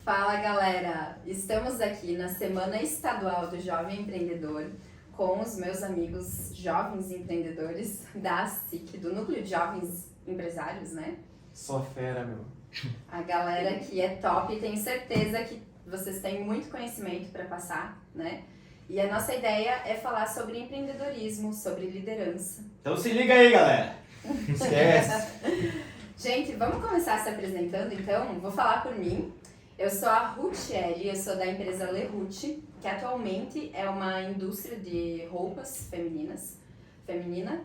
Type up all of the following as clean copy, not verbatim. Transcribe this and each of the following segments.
Fala galera, estamos aqui na Semana Estadual do Jovem Empreendedor com os meus amigos jovens empreendedores da SIC, do Núcleo de Jovens Empresários, né? Só fera, meu. A galera que é top e tenho certeza que vocês têm muito conhecimento para passar, né? E a nossa ideia é falar sobre empreendedorismo, sobre liderança. Então se liga aí, galera. Esquece. Gente, vamos começar se apresentando então? Vou falar por mim. Eu sou a Ruth Eli, eu sou da empresa Lerute, que atualmente é uma indústria de roupas feminina.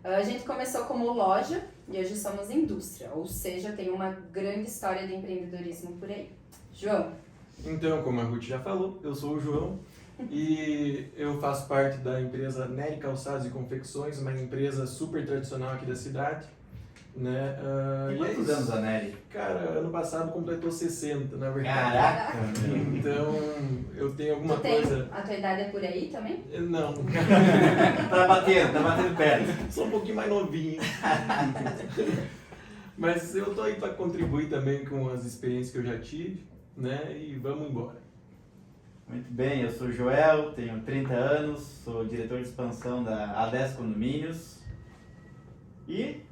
A gente começou como loja e hoje somos indústria, ou seja, tem uma grande história de empreendedorismo por aí. João? Então, como a Ruth já falou, eu sou o João e eu faço parte da empresa Nery Calçados e Confecções, uma empresa super tradicional aqui da cidade. Né? E quantos anos a Nery? Cara, ano passado completou 60, na verdade. Caraca, meu. Então, eu tenho alguma Tu tem, coisa... a tua idade é por aí também? Não, Tá batendo perto. sou um pouquinho mais novinho. Mas eu tô aí para contribuir também com as experiências que eu já tive, né? E vamos embora. Muito bem, eu sou o Joel, tenho 30 anos, sou diretor de expansão da A10 Condomínios e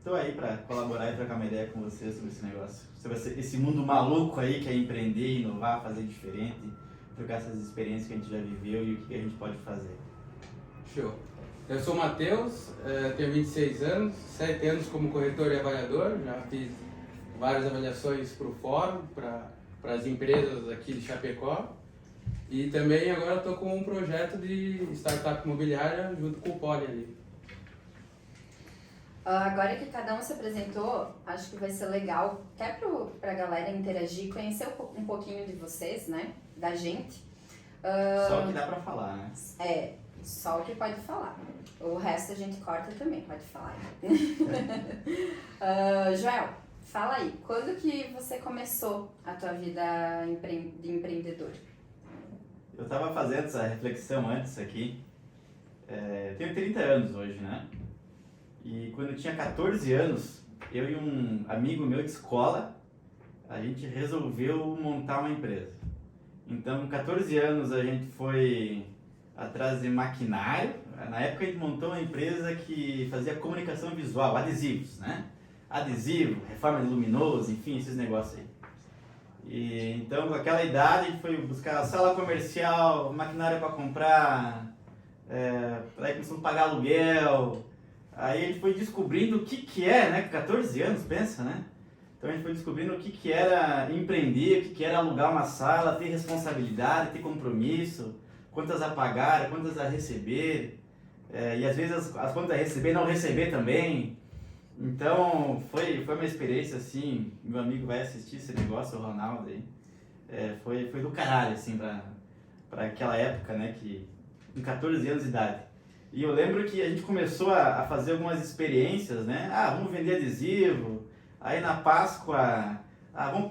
tô aí para colaborar e trocar uma ideia com vocês sobre esse negócio. Sobre esse mundo maluco aí que é empreender, inovar, fazer diferente, trocar essas experiências que a gente já viveu e o que a gente pode fazer. Show. Eu sou o Matheus, tenho 26 anos, 7 anos como corretor e avaliador, já fiz várias avaliações para o fórum, para as empresas aqui de Chapecó. E também agora estou com um projeto de startup imobiliária junto com o Poli ali. Agora que cada um se apresentou, acho que vai ser legal, até pra galera interagir, conhecer um pouquinho de vocês, né? Da gente. Só o que dá para falar, né? É, só o que pode falar. O resto a gente corta também, pode falar. Joel, fala aí, quando que você começou a tua vida de empreendedor? Eu estava fazendo essa reflexão antes aqui. Tenho 30 anos hoje, né? E quando eu tinha 14 anos, eu e um amigo meu de escola, a gente resolveu montar uma empresa. Então, com 14 anos, a gente foi atrás de maquinário. Na época, a gente montou uma empresa que fazia comunicação visual, adesivos, né? Adesivo, reforma de luminoso, enfim, esses negócios aí. E, então, com aquela idade, a gente foi buscar sala comercial, maquinário para comprar, aí começamos a pagar aluguel. Aí a gente foi descobrindo o que é, né? 14 anos, pensa, né? Então a gente foi descobrindo o que era empreender, o que era alugar uma sala, ter responsabilidade, ter compromisso, quantas a pagar, quantas a receber, e às vezes as contas a receber, não receber também. Então foi uma experiência assim, meu amigo vai assistir esse negócio, o Ronaldo aí, foi do caralho, assim, pra aquela época, né? Que, com 14 anos de idade. E eu lembro que a gente começou a fazer algumas experiências, né? Vamos vender adesivo. Aí na Páscoa,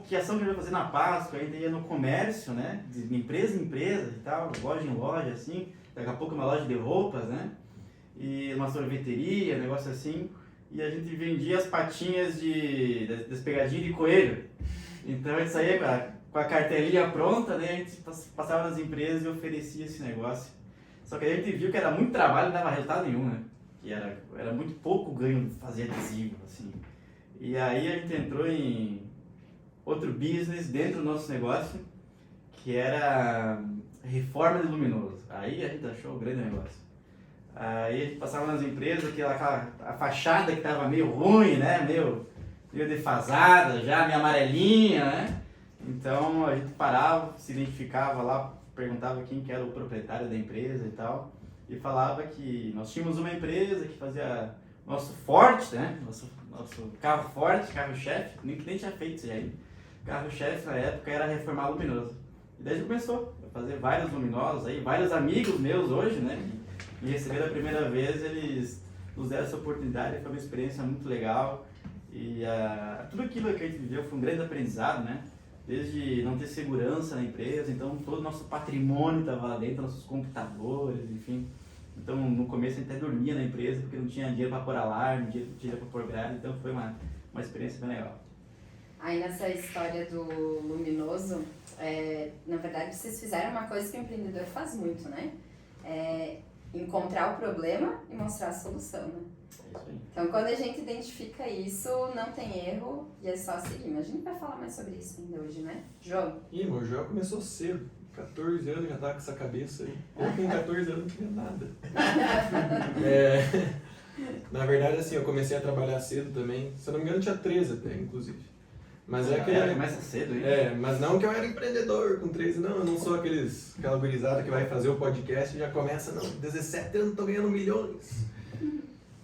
que ação que a gente vai fazer na Páscoa? A gente ia no comércio, né? De empresa em empresa e tal, loja em loja, assim. Daqui a pouco uma loja de roupas, né? E uma sorveteria, negócio assim. E a gente vendia as patinhas das pegadinhas de coelho. Então a gente saía com a cartelinha pronta, né? A gente passava nas empresas e oferecia esse negócio. Só que a gente viu que era muito trabalho e não dava resultado nenhum, né? Que era muito pouco ganho de fazer adesivo, assim. E aí a gente entrou em outro business dentro do nosso negócio, que era reforma de luminoso. Aí a gente achou o grande negócio. Aí a gente passava nas empresas, a fachada que tava meio ruim, né? Meio defasada já, meio amarelinha, né? Então a gente parava, se identificava lá, perguntava quem que era o proprietário da empresa e tal, e falava que nós tínhamos uma empresa que fazia nosso forte, né? Nosso carro forte, carro-chefe, nem tinha feito isso aí. Carro-chefe na época era reformar luminoso. E daí a gente começou a fazer vários luminosos aí, vários amigos meus hoje, né? Que me receberam a primeira vez, eles nos deram essa oportunidade, foi uma experiência muito legal. E tudo aquilo que a gente viveu foi um grande aprendizado, né? Desde não ter segurança na empresa, então todo o nosso patrimônio estava lá dentro, nossos computadores, enfim. Então no começo a gente até dormia na empresa porque não tinha dinheiro para pôr alarme, dinheiro para pôr grade, então foi uma experiência bem legal. Aí nessa história do luminoso, na verdade vocês fizeram uma coisa que o empreendedor faz muito, né? Encontrar o problema e mostrar a solução, né? É isso aí. Então quando a gente identifica isso, não tem erro e é só seguir. Mas a gente vai falar mais sobre isso ainda hoje, né? João? Ih, meu João começou cedo. 14 anos já tava com essa cabeça aí. Eu com 14 anos não tinha nada. Na verdade, assim, eu comecei a trabalhar cedo também. Se eu não me engano, eu tinha 13 até, inclusive. Mas Começa cedo, hein? mas não que eu era empreendedor com 13, não. Eu não sou aquela gurizada que vai fazer o podcast e já começa, não, 17 anos tô ganhando milhões.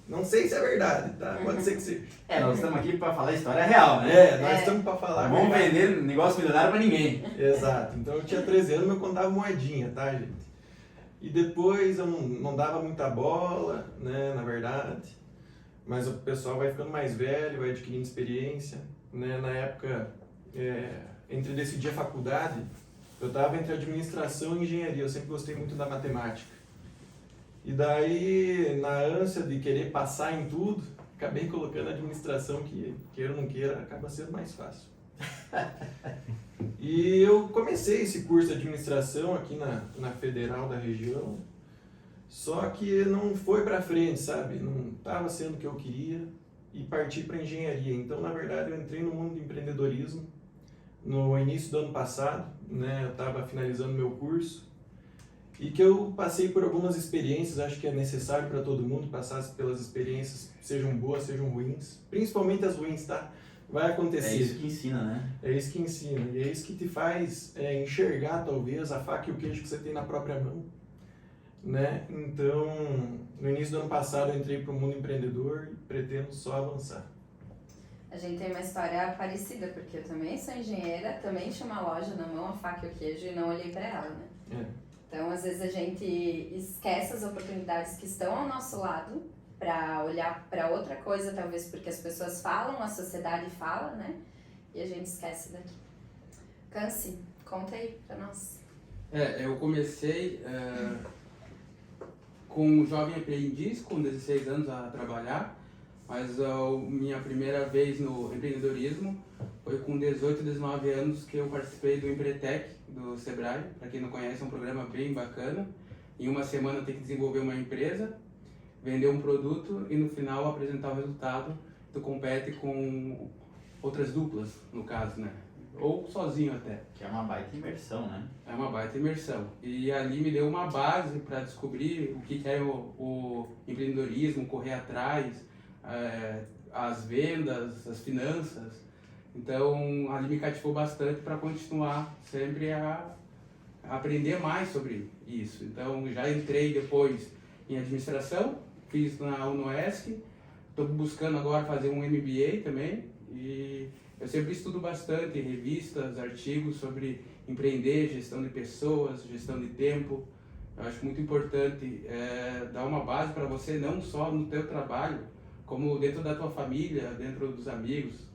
Não sei se é verdade, tá? Pode ser que seja. Nós estamos aqui para falar a história real, né? Nós estamos para falar. Não vamos vender negócio milionário para ninguém. Exato. Então eu tinha 13 anos, eu contava moedinha, tá, gente? E depois eu não dava muita bola, né, na verdade. Mas o pessoal vai ficando mais velho, vai adquirindo experiência. Né? Na época, entre decidir a faculdade, eu estava entre administração e engenharia. Eu sempre gostei muito da matemática. E daí, na ânsia de querer passar em tudo, acabei colocando a administração que, queira ou não queira, acaba sendo mais fácil. E eu comecei esse curso de administração aqui na Federal da região, só que não foi para frente, sabe? Não estava sendo o que eu queria e parti para engenharia. Então, na verdade, eu entrei no mundo do empreendedorismo no início do ano passado, né? Eu estava finalizando meu curso e que eu passei por algumas experiências. Acho que é necessário para todo mundo passar pelas experiências, sejam boas, sejam ruins, principalmente as ruins, tá? Vai acontecer. É isso que ensina, né? É isso que ensina. E é isso que te faz enxergar, talvez, a faca e o queijo que você tem na própria mão. Né? Então, no início do ano passado, eu entrei para o mundo empreendedor e pretendo só avançar. A gente tem uma história parecida, porque eu também sou engenheira, também tinha uma loja na mão, a faca e o queijo, e não olhei para ela, né? Então, às vezes a gente esquece as oportunidades que estão ao nosso lado para olhar para outra coisa, talvez porque as pessoas falam, a sociedade fala, né? E a gente esquece daqui. Cansi, conta aí para nós. Eu comecei com um jovem aprendiz, com 16 anos a trabalhar, mas a minha primeira vez no empreendedorismo foi com 18, 19 anos que eu participei do Empretec, do Sebrae. Para quem não conhece, é um programa bem bacana. Em uma semana tem que desenvolver uma empresa, vender um produto e no final apresentar o resultado. Tu compete com outras duplas, no caso, né? Ou sozinho até. Que é uma baita imersão, né? É uma baita imersão. E ali me deu uma base para descobrir o que é o empreendedorismo, correr atrás, as vendas, as finanças. Então, ali me cativou bastante para continuar sempre a aprender mais sobre isso. Então, já entrei depois em administração, fiz na UNOESC, estou buscando agora fazer um MBA também. E eu sempre estudo bastante revistas, artigos sobre empreender, gestão de pessoas, gestão de tempo. Eu acho muito importante dar uma base para você, não só no teu trabalho, como dentro da tua família, dentro dos amigos.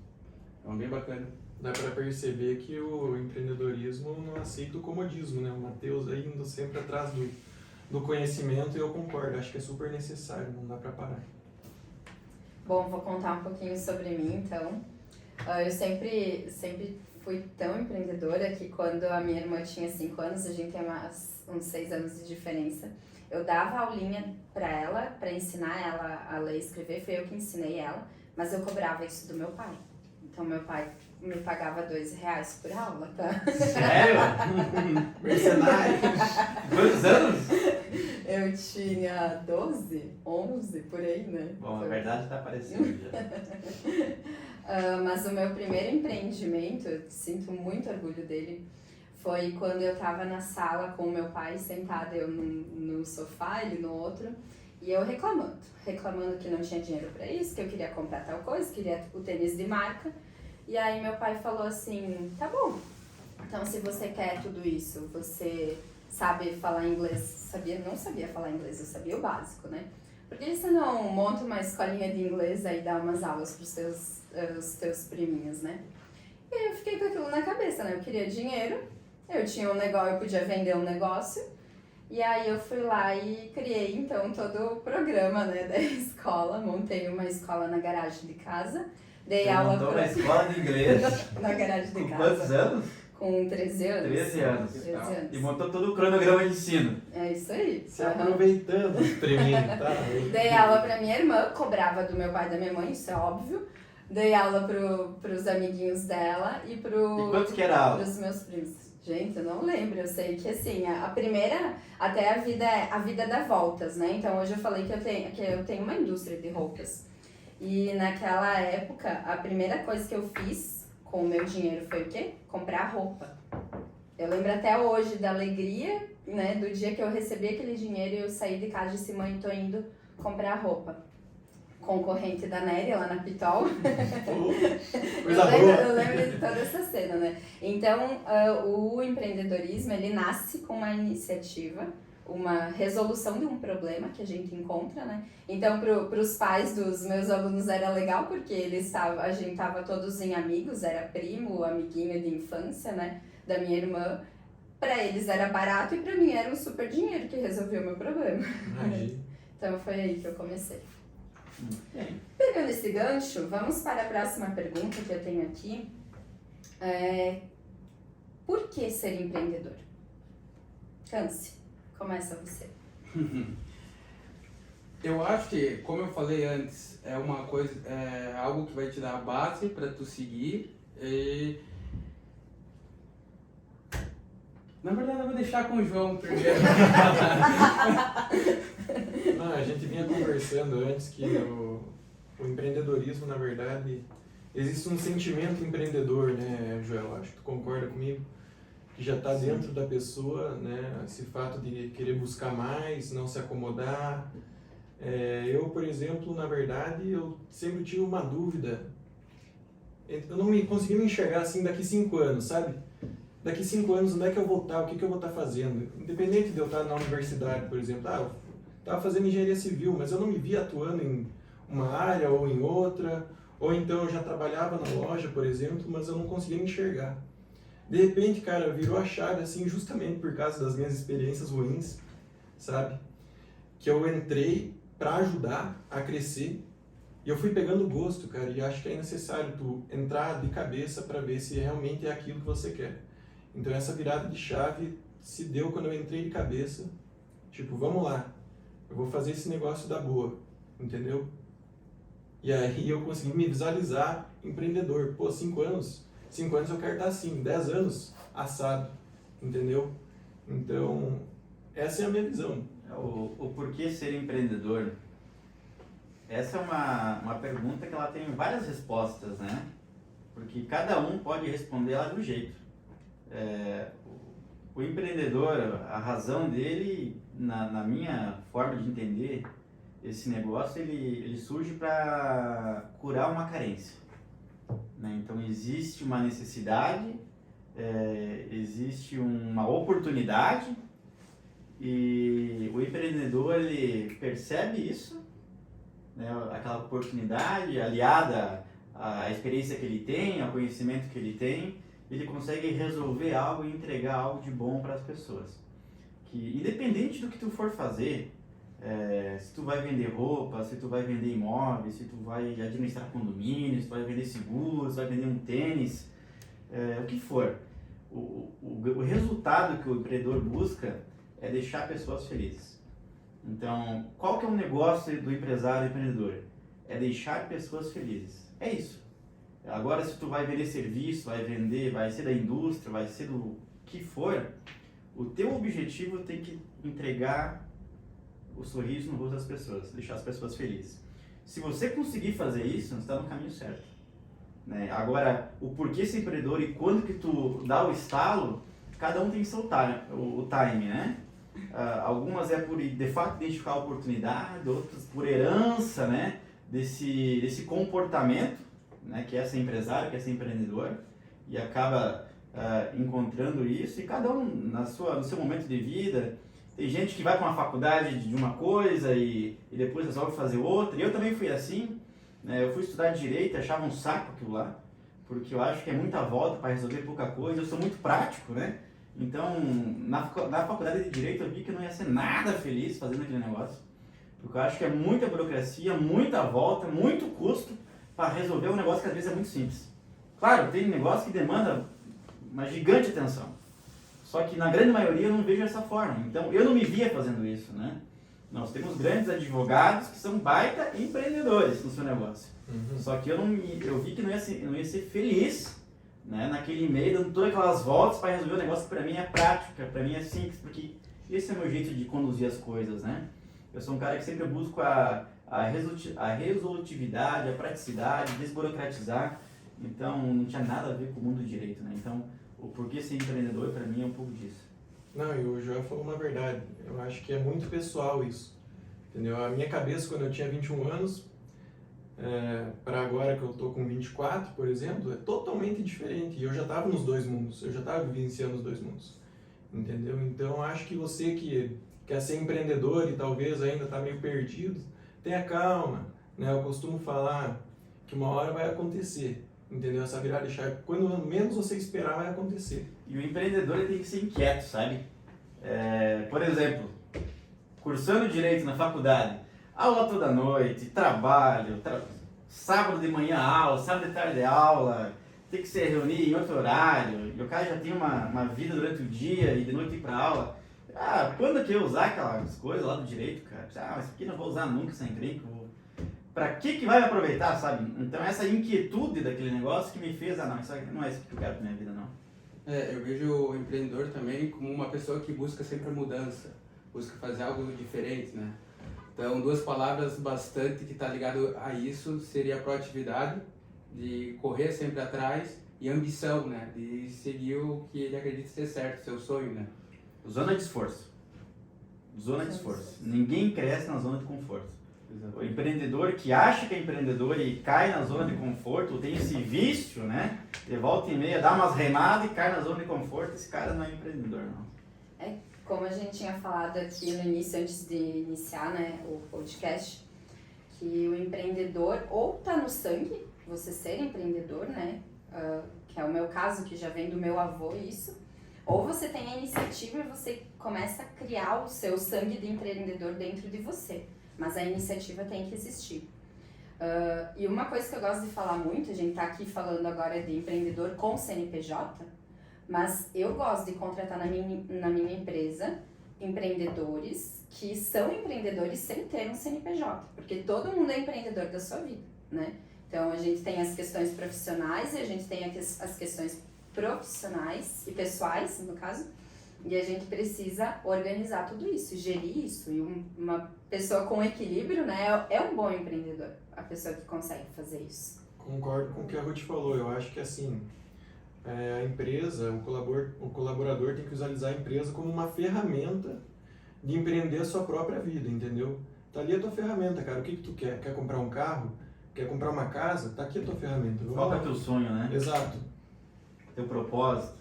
Então, bem bacana. Dá para perceber que o empreendedorismo não aceita o comodismo, né? O Matheus aí indo sempre atrás do conhecimento, e eu concordo, acho que é super necessário, não dá para parar. Bom, vou contar um pouquinho sobre mim, então. Eu sempre fui tão empreendedora que quando a minha irmã tinha 5 anos, a gente tem uns 6 anos de diferença, eu dava aulinha para ela, para ensinar ela a ler e escrever, foi eu que ensinei ela, mas eu cobrava isso do meu pai. Então, meu pai me pagava R$2 por aula, tá? Sério? Mercenário? Quantos anos? Eu tinha 12, 11, por aí, né? Bom, a verdade tá aparecendo já. Mas o meu primeiro empreendimento, eu sinto muito orgulho dele, foi quando eu tava na sala com o meu pai, sentada eu no sofá, ele no outro, e eu reclamando que não tinha dinheiro para isso, que eu queria comprar tal coisa, queria o tênis de marca. E aí meu pai falou assim, tá bom, então se você quer tudo isso, você sabe falar inglês, não sabia falar inglês, eu sabia o básico, né? Por que você não monta uma escolinha de inglês aí e dá umas aulas pros os teus priminhos, né? E aí eu fiquei com aquilo na cabeça, né? Eu queria dinheiro, eu tinha um negócio, eu podia vender um negócio. E aí eu fui lá e criei então todo o programa, né, da escola, montei uma escola na garagem de casa, Dei Você aula montou uma escola de inglês. na garagem de Com casa. quantos anos? Com 13 anos. 13 anos. 13 anos. E montou todo o cronograma de ensino. É isso aí. Se Aham. aproveitando os treininhos, tá? Dei aula pra minha irmã, cobrava do meu pai e da minha mãe, isso é óbvio. Dei aula pros amiguinhos dela e E quanto que era a aula? pros meus primos. Gente, eu não lembro, eu sei que assim, a primeira, até a vida dá voltas, né? Então hoje eu falei que eu tenho uma indústria de roupas. E naquela época, a primeira coisa que eu fiz com o meu dinheiro foi o quê? Comprar roupa. Eu lembro até hoje da alegria, né, do dia que eu recebi aquele dinheiro e eu saí de casa e disse, mãe, tô indo comprar roupa. Concorrente da Nery lá na Pitol. Coisa boa. Eu lembro de toda essa cena, né? Então, o empreendedorismo, ele nasce com uma iniciativa, uma resolução de um problema que a gente encontra, né? Então, para os pais dos meus alunos era legal, porque a gente estava todos em amigos, era primo, amiguinho de infância, né? Da minha irmã. Para eles era barato e para mim era um super dinheiro que resolveu o meu problema. Imagina. Então, foi aí que eu comecei. Bem, Pegando esse gancho, vamos para a próxima pergunta que eu tenho aqui. Por que ser empreendedor? Câncer, começa você. Eu acho que, como eu falei antes, é uma coisa, é algo que vai te dar a base para tu seguir e... Na verdade, eu vou deixar com o João primeiro. Não, a gente vinha conversando antes que o empreendedorismo, na verdade, existe um sentimento empreendedor, né, Joel? Acho que tu concorda comigo? Que já está dentro da pessoa, né? Esse fato de querer buscar mais, não se acomodar. Eu, por exemplo, na verdade, eu sempre tive uma dúvida. Eu não consegui me enxergar assim daqui 5 anos, sabe? Daqui 5 anos, onde é que eu vou estar? O que eu vou estar fazendo? Independente de eu estar na universidade, por exemplo. Eu estava fazendo engenharia civil, mas eu não me via atuando em uma área ou em outra. Ou então eu já trabalhava na loja, por exemplo, mas eu não conseguia me enxergar. De repente, cara, virou a chave, assim, justamente por causa das minhas experiências ruins, sabe? Que eu entrei para ajudar a crescer e eu fui pegando gosto, cara, e acho que é necessário tu entrar de cabeça para ver se realmente é aquilo que você quer. Então essa virada de chave se deu quando eu entrei de cabeça, tipo, vamos lá, eu vou fazer esse negócio da boa, entendeu? E aí eu consegui me visualizar empreendedor. Pô, 5 anos eu quero estar assim, 10 anos assado, entendeu? Então, essa é a minha visão. o porquê ser empreendedor? Essa é uma pergunta que ela tem várias respostas, né? Porque cada um pode responder ela de um jeito. O empreendedor, a razão dele, na minha forma de entender esse negócio, ele surge para curar uma carência, né? Então existe uma necessidade, existe uma oportunidade e o empreendedor ele percebe isso, né? Aquela oportunidade aliada à experiência que ele tem, ao conhecimento que ele tem, ele consegue resolver algo e entregar algo de bom para as pessoas. Que independente do que tu for fazer, se tu vai vender roupa, se tu vai vender imóveis, se tu vai administrar condomínios, se tu vai vender seguros, se tu vai vender um tênis, o que for. O resultado que o empreendedor busca é deixar pessoas felizes. Então, qual que é o negócio do empresário e empreendedor? É deixar pessoas felizes. É isso. Agora, se tu vai vender serviço, vai ser da indústria, vai ser do que for, o teu objetivo tem que entregar o sorriso no rosto das pessoas, deixar as pessoas felizes. Se você conseguir fazer isso, você está no caminho certo, né? Agora, o porquê ser empreendedor e quando que tu dá o estalo, cada um tem seu o time, né? Algumas é por, de fato, identificar a oportunidade, outras por herança, né? Desse comportamento, né? Que é ser empresário, que é ser empreendedor, e acaba encontrando isso, e cada um no seu momento de vida. Tem gente que vai para uma faculdade de uma coisa e depois resolve fazer outra, e eu também fui assim, né? Eu fui estudar Direito, achava um saco aquilo lá, porque eu acho que é muita volta para resolver pouca coisa, eu sou muito prático, né? Então, na faculdade de Direito eu vi que eu não ia ser nada feliz fazendo aquele negócio, porque eu acho que é muita burocracia, muita volta, muito custo para resolver um negócio que às vezes é muito simples. Claro, tem negócio que demanda uma gigante atenção. Só que na grande maioria eu não vejo dessa forma. Então eu não me via fazendo isso, né? Nós temos grandes advogados que são baita empreendedores no seu negócio. Só que eu vi que não ia ser feliz, né, naquele meio, dando todas aquelas voltas para resolver um negócio que para mim é prático, para mim é simples, porque esse é o meu jeito de conduzir as coisas, né? Eu sou um cara que sempre busco a resolutividade, a praticidade, desburocratizar. Então não tinha nada a ver com o mundo do direito, né? Então o porquê ser empreendedor para mim é um pouco disso. Não, e o Joel falou uma verdade. Eu acho que é muito pessoal isso. Entendeu? A minha cabeça, quando eu tinha 21 anos, para agora que eu tô com 24, por exemplo, é totalmente diferente. E eu já estava nos dois mundos, eu já estava vivenciando os dois mundos. Entendeu? Então, acho que você que quer ser empreendedor e talvez ainda está meio perdido, tenha calma. Né? Eu costumo falar que uma hora vai acontecer. Entendeu? Essa virada de chave, quando menos você esperar, vai acontecer. E o empreendedor ele tem que ser inquieto, sabe? Por exemplo, cursando Direito na faculdade, aula toda noite, trabalho, sábado de manhã aula, sábado de tarde aula, tem que se reunir em outro horário, e o cara já tem uma vida durante o dia e de noite ir pra aula. Quando que eu usar aquelas coisas lá do direito, cara? Mas isso aqui não vou usar nunca sem encrenca. Pra que vai me aproveitar, sabe? Então essa inquietude daquele negócio que me fez, não, isso não é isso que eu quero pra minha vida, não. Eu vejo o empreendedor também como uma pessoa que busca sempre a mudança, busca fazer algo diferente, né? Então, duas palavras bastante que está ligado a isso seria a proatividade, de correr sempre atrás, e ambição, né? De seguir o que ele acredita ser certo, seu sonho, né? Zona de esforço. Zona de esforço. Ninguém cresce na zona de conforto. O empreendedor que acha que é empreendedor e cai na zona de conforto, tem esse vício, né? De volta e meia, dá umas remadas e cai na zona de conforto, esse cara não é empreendedor, não. Como a gente tinha falado aqui no início, antes de iniciar, né, o podcast, que o empreendedor ou tá no sangue, você ser empreendedor, né? Que é o meu caso, que já vem do meu avô isso. Ou você tem a iniciativa e você começa a criar o seu sangue de empreendedor dentro de você. Mas a iniciativa tem que existir. E uma coisa que eu gosto de falar muito, a gente tá aqui falando agora de empreendedor com CNPJ, mas eu gosto de contratar na minha empresa empreendedores que são empreendedores sem ter um CNPJ, porque todo mundo é empreendedor da sua vida, né? Então a gente tem as questões profissionais e a gente tem as questões profissionais e pessoais, no caso, e a gente precisa organizar tudo isso, gerir isso. E uma pessoa com equilíbrio, né, é um bom empreendedor, a pessoa que consegue fazer isso. Concordo com o que a Ruth falou. Eu acho que assim, a empresa, o colaborador tem que visualizar a empresa como uma ferramenta de empreender a sua própria vida, entendeu? Tá ali a tua ferramenta, cara. O que tu quer? Quer comprar um carro? Quer comprar uma casa? Tá aqui a tua ferramenta. Qual é o teu sonho, né? Exato. Teu propósito.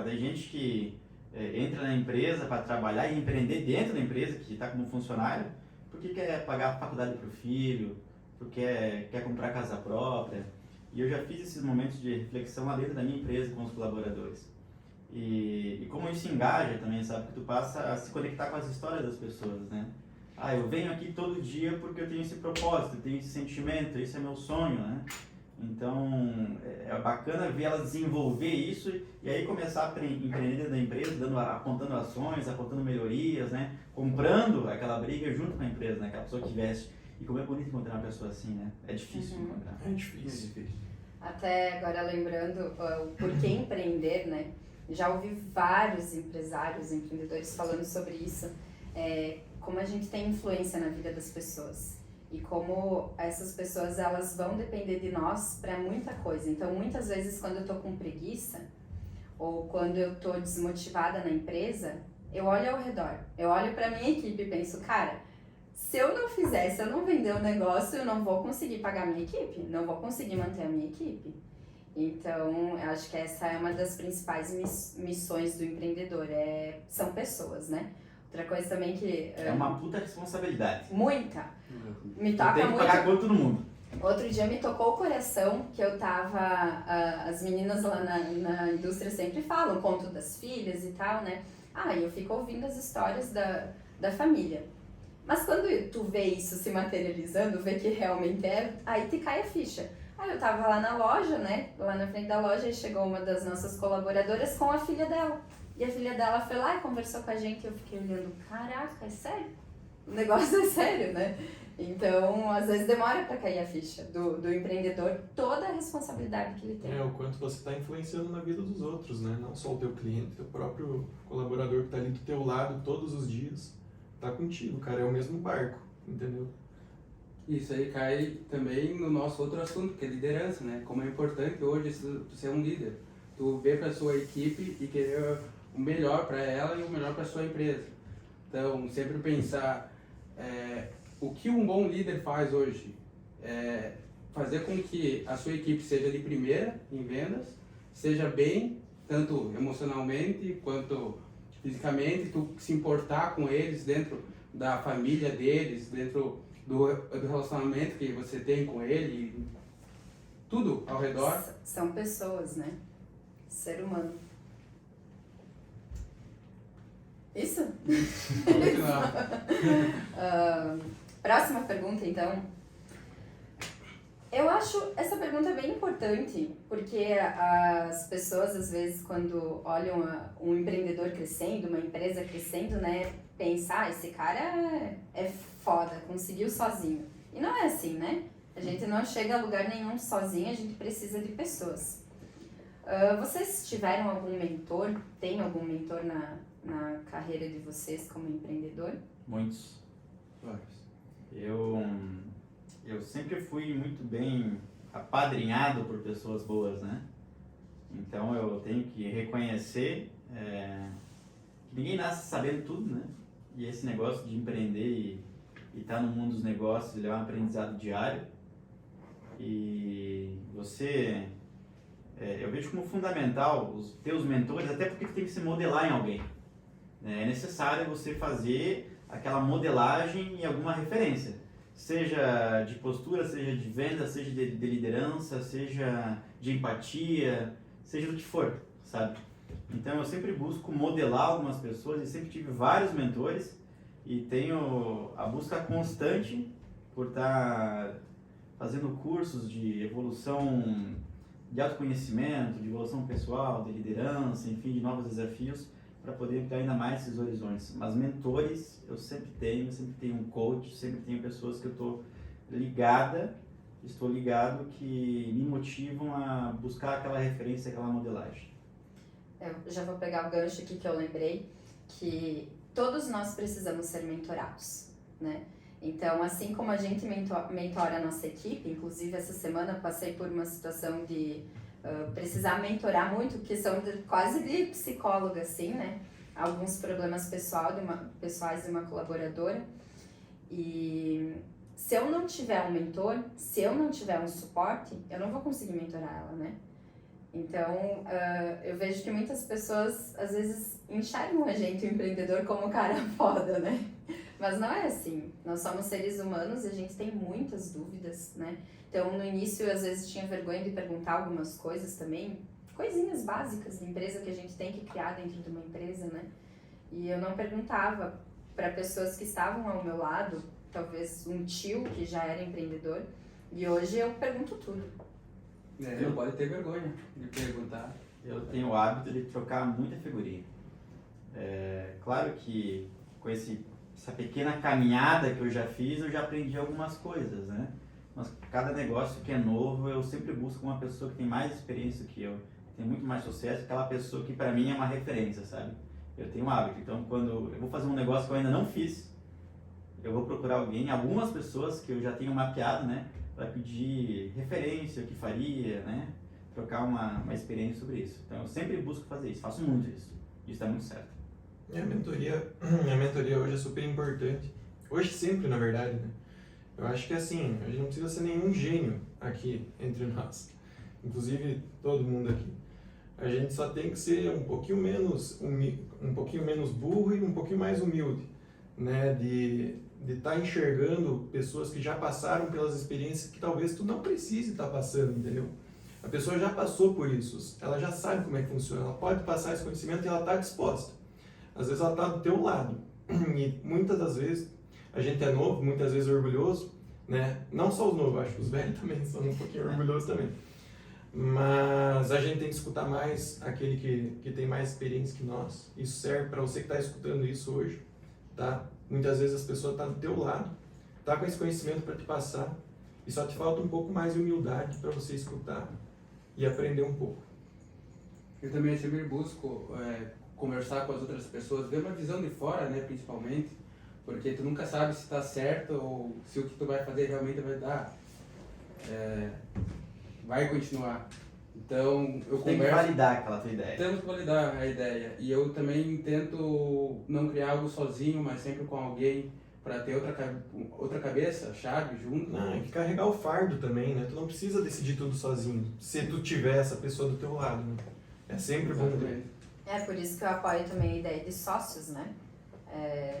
Tem gente que entra na empresa para trabalhar e empreender dentro da empresa, que está como funcionário, porque quer pagar a faculdade para o filho, porque quer comprar casa própria. E eu já fiz esses momentos de reflexão lá dentro da minha empresa com os colaboradores. E como isso engaja também, sabe? Que tu passa a se conectar com as histórias das pessoas, né? Eu venho aqui todo dia porque eu tenho esse propósito, eu tenho esse sentimento, esse é meu sonho, né? Então, é bacana ver ela desenvolver isso e aí começar a empreender dentro da empresa, apontando ações, apontando melhorias, né? Comprando aquela briga junto com a empresa, né? Aquela pessoa que veste. E como é bonito encontrar uma pessoa assim, né? É difícil encontrar. É difícil. Até agora lembrando o porquê empreender, né? Já ouvi vários empresários, empreendedores falando sobre isso. Como a gente tem influência na vida das pessoas. E como essas pessoas, elas vão depender de nós para muita coisa. Então, muitas vezes, quando eu tô com preguiça, ou quando eu tô desmotivada na empresa, eu olho ao redor. Eu olho para minha equipe e penso, cara, se eu não fizer, se eu não vender o negócio, eu não vou conseguir pagar a minha equipe, não vou conseguir manter a minha equipe. Então, eu acho que essa é uma das principais missões do empreendedor, são pessoas, né? Outra coisa também que... É uma puta responsabilidade. Muita. Me toca tem que muito. pagar conta todo mundo. Outro dia me tocou o coração que eu tava... as meninas lá na indústria sempre falam, conto das filhas e tal, né? E eu fico ouvindo as histórias da família. Mas quando tu vê isso se materializando, vê que realmente aí te cai a ficha. Aí eu tava lá na loja, né? Lá na frente da loja, e chegou uma das nossas colaboradoras com a filha dela. E a filha dela foi lá e conversou com a gente. E eu fiquei olhando, caraca, é sério? O negócio é sério, né? Então, às vezes demora para cair a ficha do empreendedor, toda a responsabilidade que ele tem. O quanto você está influenciando na vida dos outros, né? Não só o teu cliente, o próprio colaborador que está ali do teu lado todos os dias, tá contigo, cara, é o mesmo barco, entendeu? Isso aí cai também no nosso outro assunto, que é liderança, né? Como é importante hoje tu ser um líder. Tu ver para sua equipe e querer o melhor para ela e o melhor para sua empresa. Então, sempre pensar o que um bom líder faz hoje é fazer com que a sua equipe seja de primeira em vendas, seja bem, tanto emocionalmente quanto fisicamente, tu se importar com eles dentro da família deles, dentro do relacionamento que você tem com ele, tudo ao redor. São pessoas, né? Ser humano. Isso? Vamos continuar. Próxima pergunta, então. Eu acho essa pergunta bem importante, porque as pessoas, às vezes, quando olham um empreendedor crescendo, uma empresa crescendo, né, pensam, esse cara é foda, conseguiu sozinho. E não é assim, né? A gente não chega a lugar nenhum sozinho, a gente precisa de pessoas. Vocês tiveram algum mentor? Tem algum mentor na carreira de vocês como empreendedor? Muitos. Vários. Eu sempre fui muito bem apadrinhado por pessoas boas, né? Então eu tenho que reconhecer que ninguém nasce sabendo tudo, né? E esse negócio de empreender e estar no mundo dos negócios, ele é um aprendizado diário. E você, eu vejo como fundamental os teus mentores, até porque tu tem que se modelar em alguém. É necessário você fazer aquela modelagem em alguma referência. Seja de postura, seja de venda, seja de liderança, seja de empatia, seja do que for, sabe? Então eu sempre busco modelar algumas pessoas e sempre tive vários mentores e tenho a busca constante por estar fazendo cursos de evolução de autoconhecimento, de evolução pessoal, de liderança, enfim, de novos desafios para poder ter ainda mais esses horizontes. Mas mentores eu sempre tenho um coach, sempre tenho pessoas que eu estou ligado que me motivam a buscar aquela referência, aquela modelagem. Eu já vou pegar o gancho aqui que eu lembrei, que todos nós precisamos ser mentorados, né? Então, assim como a gente mentora a nossa equipe, inclusive essa semana eu passei por uma situação de precisar mentorar muito, questão quase de psicóloga, assim, né? Alguns problemas pessoais de uma colaboradora. E se eu não tiver um mentor, se eu não tiver um suporte, eu não vou conseguir mentorar ela, né? Então, eu vejo que muitas pessoas, às vezes, enxergam a gente, o empreendedor, como cara foda, né? Mas não é assim. Nós somos seres humanos e a gente tem muitas dúvidas, né? Então, no início, às vezes, tinha vergonha de perguntar algumas coisas também, coisinhas básicas de empresa que a gente tem que criar dentro de uma empresa, né? E eu não perguntava para pessoas que estavam ao meu lado, talvez um tio que já era empreendedor, e hoje eu pergunto tudo. Não pode ter vergonha de perguntar. Eu tenho o hábito de trocar muita figurinha. Claro que com essa pequena caminhada que eu já fiz, eu já aprendi algumas coisas, né? Mas cada negócio que é novo, eu sempre busco uma pessoa que tem mais experiência que eu, tem muito mais sucesso, aquela pessoa que para mim é uma referência, sabe? Eu tenho um hábito, então quando eu vou fazer um negócio que eu ainda não fiz, eu vou procurar algumas pessoas que eu já tenho mapeado, né? Para pedir referência, o que faria, né? Trocar uma experiência sobre isso. Então eu sempre busco fazer isso, faço muito isso. Isso dá muito certo. A mentoria hoje é super importante. Hoje sempre, na verdade, né? Eu acho que assim, a gente não precisa ser nenhum gênio aqui entre nós. Inclusive todo mundo aqui. A gente só tem que ser um pouquinho menos burro e um pouquinho mais humilde, né? De estar enxergando pessoas que já passaram pelas experiências que talvez tu não precise estar passando, entendeu? A pessoa já passou por isso, ela já sabe como é que funciona, ela pode passar esse conhecimento e ela está disposta. Às vezes ela está do teu lado e muitas das vezes a gente é novo, muitas vezes orgulhoso né? Não só os novos, acho que os velhos também são um pouquinho orgulhosos também. Mas a gente tem que escutar mais aquele que tem mais experiência que nós. Isso serve para você que está escutando isso hoje, tá? Muitas vezes as pessoas estão do teu lado, tá com esse conhecimento para te passar e só te falta um pouco mais de humildade para você escutar e aprender um pouco. Eu também sempre busco conversar com as outras pessoas, ver uma visão de fora, né, principalmente, porque tu nunca sabe se está certo ou se o que tu vai fazer realmente vai dar, vai continuar. Então, eu Tem que converso... validar aquela tua ideia. Temos que validar a ideia. E eu também tento não criar algo sozinho, mas sempre com alguém, para ter outra cabeça, chave, junto. Não, é que carregar o fardo também, né? Tu não precisa decidir tudo sozinho, se tu tiver essa pessoa do teu lado, né? É sempre bom ter. Exatamente. É por isso que eu apoio também a ideia de sócios, né?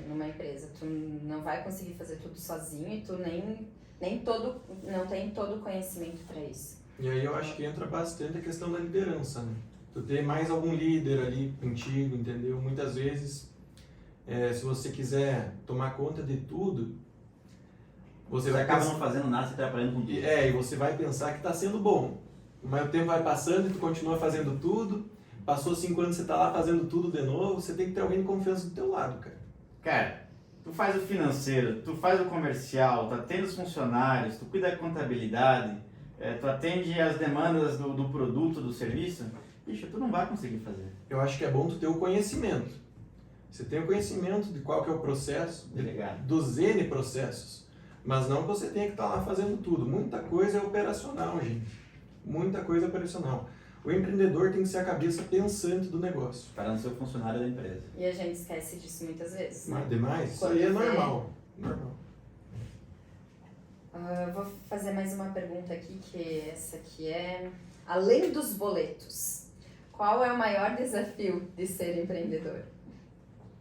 Numa empresa. Tu não vai conseguir fazer tudo sozinho e tu não tem todo o conhecimento para isso. E aí eu acho que entra bastante a questão da liderança, né? Tu ter mais algum líder ali contigo, entendeu? Muitas vezes, se você quiser tomar conta de tudo, você vai acaba pensar... não fazendo nada, se atrapalhando com tudo. E você vai pensar que está sendo bom. Mas o tempo vai passando e tu continua fazendo tudo. Passou 5 anos, você está lá fazendo tudo de novo. Você tem que ter alguém de confiança do teu lado, cara. Cara, tu faz o financeiro, tu faz o comercial, tu atende os funcionários, tu cuida da contabilidade, tu atende as demandas do produto, do serviço, bicho, tu não vai conseguir fazer. Eu acho que é bom tu ter o conhecimento. Você tem o conhecimento de qual que é o processo, Delegado. dos N processos. Mas não que você tenha que estar lá fazendo tudo. Muita coisa é operacional, gente. Muita coisa operacional. O empreendedor tem que ser a cabeça pensante do negócio. Para não ser o funcionário da empresa. E a gente esquece disso muitas vezes, né? Mas demais? Isso Quando aí é vê- normal. Normal. Eu vou fazer mais uma pergunta aqui, que essa aqui é... Além dos boletos, qual é o maior desafio de ser empreendedor?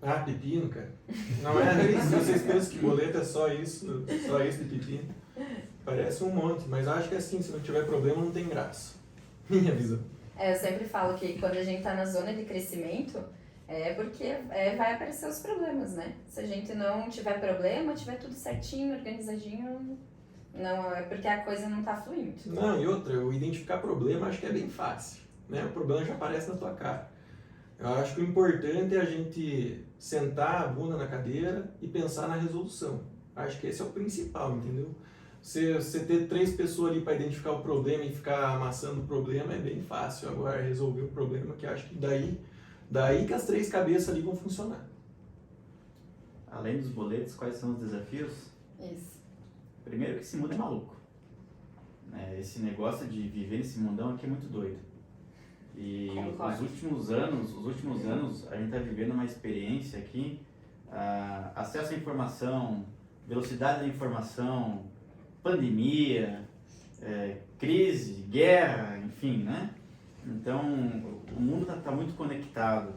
Ah, pepino, cara. Não é isso. Vocês pensam que boleto é só isso de pepino. Parece um monte, mas acho que assim, se não tiver problema, não tem graça. Minha visão. Eu sempre falo que quando a gente tá na zona de crescimento, é porque vai aparecer os problemas, né? Se a gente não tiver problema, tiver tudo certinho, organizadinho, não, é porque a coisa não tá fluindo. Não, e outra, eu identificar problema acho que é bem fácil, né? O problema já aparece na tua cara. Eu acho que o importante é a gente sentar a bunda na cadeira e pensar na resolução. Acho que esse é o principal, entendeu? Você ter 3 pessoas ali para identificar o problema e ficar amassando o problema é bem fácil. Agora, resolver o problema, que acho que daí que as 3 cabeças ali vão funcionar. Além dos boletos, quais são os desafios? Isso. Primeiro que esse mundo é maluco. Esse negócio de viver nesse mundão aqui é muito doido. E Concordo. os últimos anos a gente está vivendo uma experiência aqui, acesso à informação, velocidade da informação, pandemia, crise, guerra, enfim, né? Então o mundo está muito conectado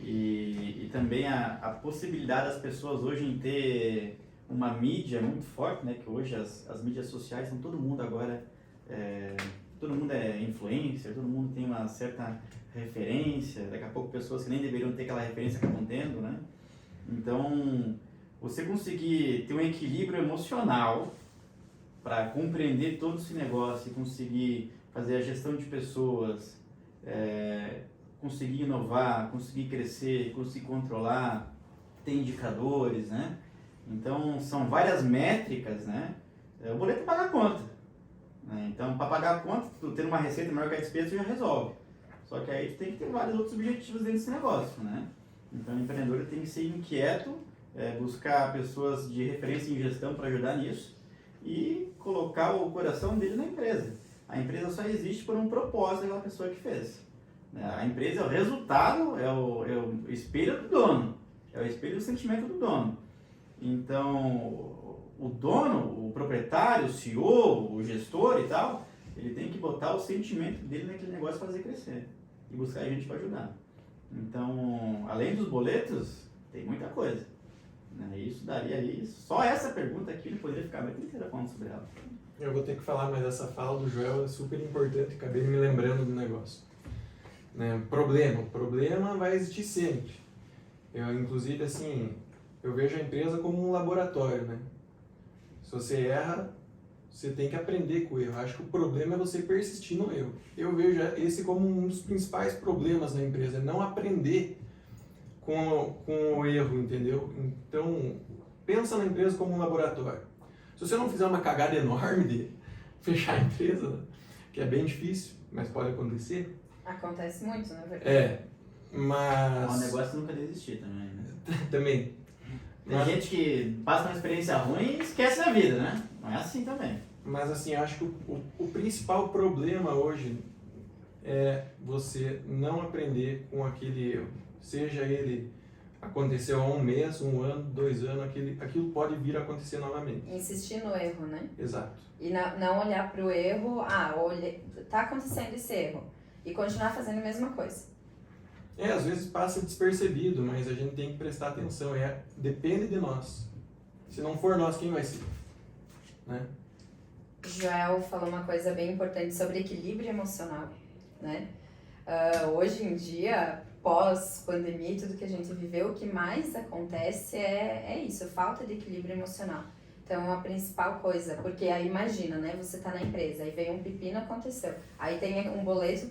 e também a possibilidade das pessoas hoje em ter uma mídia muito forte, né? Que hoje as mídias sociais são todo mundo agora, todo mundo é influencer, todo mundo tem uma certa referência, daqui a pouco pessoas que nem deveriam ter aquela referência acabam tendo, né? Então, você conseguir ter um equilíbrio emocional para compreender todo esse negócio e conseguir fazer a gestão de pessoas, conseguir inovar, conseguir crescer, conseguir controlar, ter indicadores, né? Então, são várias métricas, né? O boleto paga a conta. Então, para pagar a conta, tu tendo uma receita maior que a despesa, tu já resolve. Só que aí tu tem que ter vários outros objetivos dentro desse negócio, né? Então, o empreendedor tem que ser inquieto, buscar pessoas de referência em gestão para ajudar nisso e colocar o coração dele na empresa. A empresa só existe por um propósito daquela pessoa que fez. A empresa é o resultado, é o espelho do dono, é o espelho do sentimento do dono. Então, o dono, o proprietário, o CEO, o gestor e tal, ele tem que botar o sentimento dele naquele negócio e fazer crescer e buscar gente para ajudar. Então, além dos boletos, tem muita coisa. Isso daria aí, só essa pergunta aqui ele poderia ficar a noite inteira falando sobre ela. Eu vou ter que falar, mas essa fala do Joel é super importante, acabei me lembrando do negócio. O problema vai existir sempre. Inclusive, assim, eu vejo a empresa como um laboratório, né? Se você erra, você tem que aprender com o erro. Acho que o problema é você persistir no erro. Eu vejo esse como um dos principais problemas da empresa, é não aprender com o erro, entendeu? Então, pensa na empresa como um laboratório. Se você não fizer uma cagada enorme de fechar a empresa, que é bem difícil, mas pode acontecer. Acontece muito, na verdade. É, mas... É um negócio nunca desistir também, né? Também. Tem gente que passa uma experiência ruim e esquece da vida, né? Não é assim também. Mas assim, acho que o principal problema hoje é você não aprender com aquele erro. Seja ele aconteceu há um mês, um ano, 2 anos, aquilo pode vir a acontecer novamente. Insistir no erro, né? Exato. E não olhar pro erro, tá acontecendo esse erro. E continuar fazendo a mesma coisa. Às vezes passa despercebido, mas a gente tem que prestar atenção. Depende de nós. Se não for nós, quem vai ser? Né? Joel falou uma coisa bem importante sobre equilíbrio emocional, né? Hoje em dia, pós-pandemia e tudo que a gente viveu, o que mais acontece é isso, falta de equilíbrio emocional. Então, a principal coisa, porque aí imagina, né? Você tá na empresa, aí veio um pepino, aconteceu. Aí tem um boleto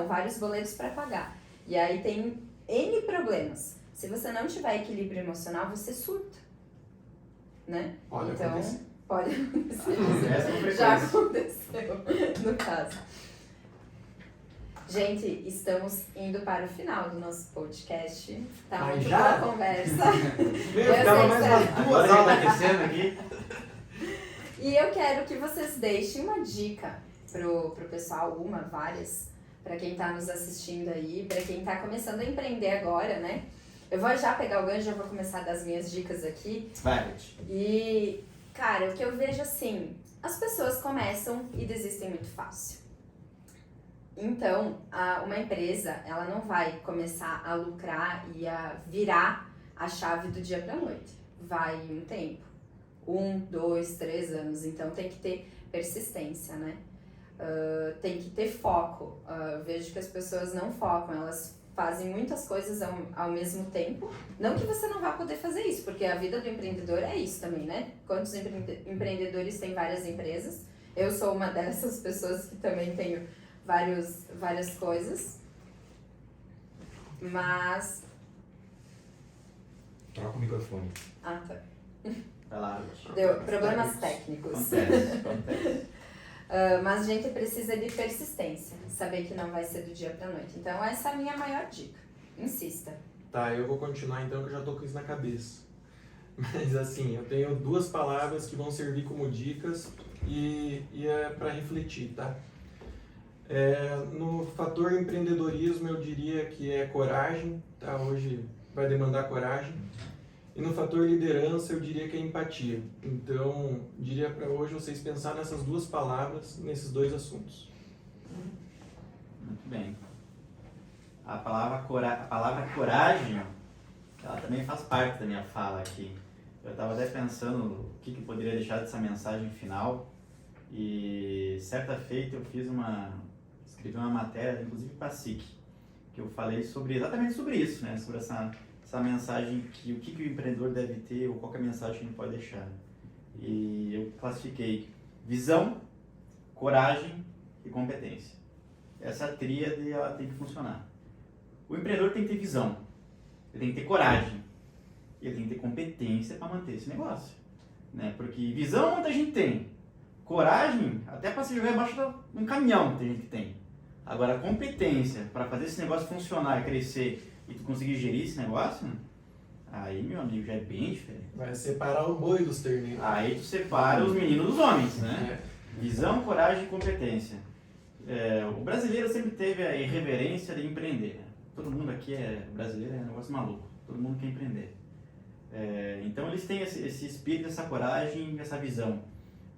vários boletos para pagar. E aí tem N problemas. Se você não tiver equilíbrio emocional, você surta, né? Pode então, acontecer. Pode acontecer. Essa é uma Já frequência. aconteceu, no caso. Gente, estamos indo para o final do nosso podcast. Tá Ai, muito já? boa a conversa. Eu ficava mais umas 2 Agora que tá aulas. aquecendo aqui. E eu quero que vocês deixem uma dica pro pessoal, várias, para quem tá nos assistindo aí, para quem tá começando a empreender agora, né? Eu vou já pegar o gancho, já vou começar das minhas dicas aqui. Vai, Ruth. E, cara, o que eu vejo assim, as pessoas começam e desistem muito fácil. Então, uma empresa, ela não vai começar a lucrar e a virar a chave do dia para a noite. Vai um tempo, 1, 2, 3 anos. Então, tem que ter persistência, né? Tem que ter foco. Vejo que as pessoas não focam, elas fazem muitas coisas ao mesmo tempo. Não que você não vá poder fazer isso, porque a vida do empreendedor é isso também, né? Quantos empreendedores têm várias empresas? Eu sou uma dessas pessoas que também tenho várias coisas, mas... Troca o microfone. Tá. Vai lá, Ruth. Deu problemas técnicos. Acontece. Mas a gente precisa de persistência, saber que não vai ser do dia pra noite. Então essa é a minha maior dica. Insista. Tá, eu vou continuar então, que eu já tô com isso na cabeça. Mas assim, eu tenho 2 palavras que vão servir como dicas e é para refletir, tá? No fator empreendedorismo, eu diria que é coragem, tá? Hoje vai demandar coragem. E no fator liderança, eu diria que é empatia. Então, diria para hoje vocês pensar nessas 2 palavras, nesses 2 assuntos. Muito bem. A palavra coragem, ela também faz parte da minha fala aqui. Eu estava até pensando o que poderia deixar dessa mensagem final. E certa feita eu escrevi uma matéria, inclusive para a SIC, que eu falei exatamente sobre isso, né? Sobre essa mensagem, o que o empreendedor deve ter, ou qual é a mensagem que ele pode deixar. E eu classifiquei visão, coragem e competência. Essa tríade, ela tem que funcionar. O empreendedor tem que ter visão, ele tem que ter coragem, e ele tem que ter competência para manter esse negócio, né? Porque visão muita gente tem, coragem até para se jogar embaixo de um caminhão tem gente que tem. Agora, competência para fazer esse negócio funcionar e crescer e tu conseguir gerir esse negócio, aí, meu amigo, já é bem diferente. Vai separar o boi dos terneiros. Aí tu separa os meninos dos homens, né? Visão, coragem e competência. O brasileiro sempre teve a irreverência de empreender, né? Todo mundo aqui brasileiro, é um negócio maluco. Todo mundo quer empreender. Então eles têm esse espírito, essa coragem, essa visão.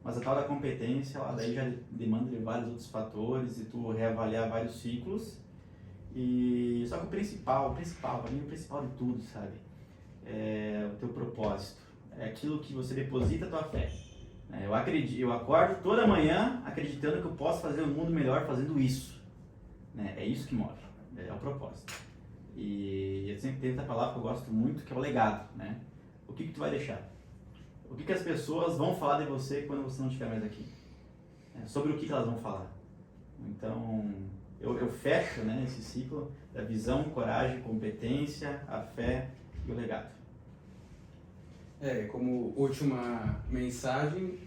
Mas a tal da competência, ela daí já demanda de vários outros fatores e tu reavaliar vários ciclos. Só que o principal, para mim o principal de tudo, sabe? É o teu propósito. É aquilo que você deposita a tua fé. Eu acordo toda manhã acreditando que eu posso fazer o mundo melhor fazendo isso. É isso que move, é o propósito. E eu sempre tenho essa palavra que eu gosto muito, que é o legado, né? O que tu vai deixar? o que as pessoas vão falar de você quando você não estiver mais aqui. Sobre o que elas vão falar. Então, eu fecho, né, esse ciclo da visão, coragem, competência, a fé e o legado. Como última mensagem,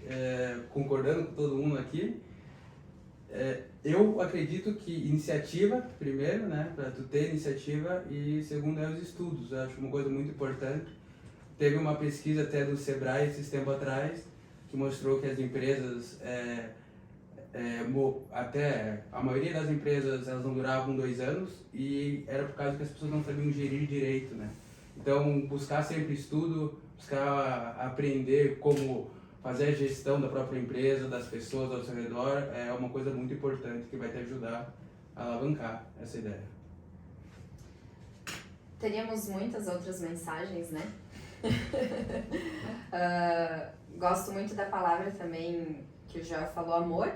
concordando com todo mundo aqui, eu acredito que iniciativa, primeiro, né, para tu ter iniciativa, e segundo é os estudos. Eu acho uma coisa muito importante. Teve uma pesquisa até do Sebrae esses tempos atrás que mostrou que as empresas, até a maioria das empresas, elas não duravam 2 anos, e era por causa que as pessoas não sabiam gerir direito, né? Então, buscar sempre estudo, buscar aprender como fazer a gestão da própria empresa, das pessoas ao seu redor, é uma coisa muito importante que vai te ajudar a alavancar essa ideia. Teríamos muitas outras mensagens, né? Gosto muito da palavra também que o Joel falou, amor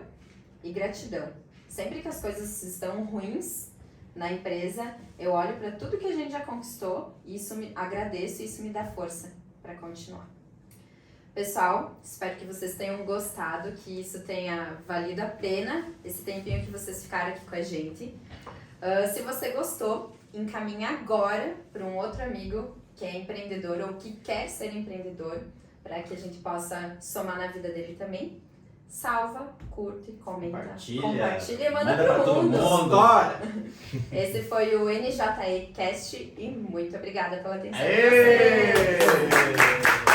e gratidão. Sempre que as coisas estão ruins na empresa, eu olho para tudo que a gente já conquistou e agradeço e isso me dá força para continuar. Pessoal, espero que vocês tenham gostado, que isso tenha valido a pena, esse tempinho que vocês ficaram aqui com a gente. Se você gostou, encaminhe agora para um outro amigo que é empreendedor ou que quer ser empreendedor, para que a gente possa somar na vida dele também. Salva, curte, comenta, compartilha e manda pro todo mundo. História! Esse foi o NJE Cast e muito obrigada pela atenção de Aê! vocês.